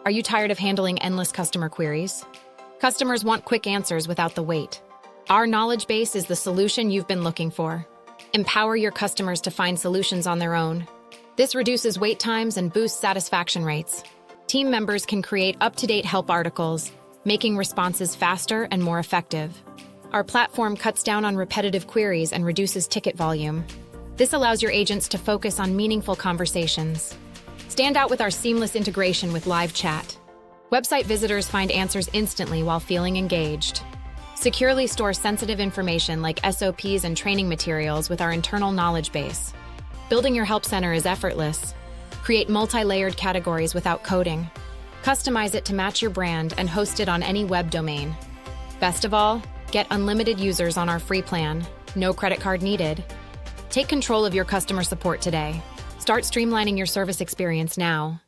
Are you tired of handling endless customer queries? Customers want quick answers without the wait. Our knowledge base is the solution you've been looking for. Empower your customers to find solutions on their own. This reduces wait times and boosts satisfaction rates. Team members can create up-to-date help articles, making responses faster and more effective. Our platform cuts down on repetitive queries and reduces ticket volume. This allows your agents to focus on meaningful conversations. Stand out with our seamless integration with live chat. Website visitors find answers instantly while feeling engaged. Securely store sensitive information like SOPs and training materials with our internal knowledge base. Building your help center is effortless. Create multi-layered categories without coding. Customize it to match your brand and host it on any web domain. Best of all, get unlimited users on our free plan. No credit card needed. Take control of your customer support today. Start streamlining your service experience now.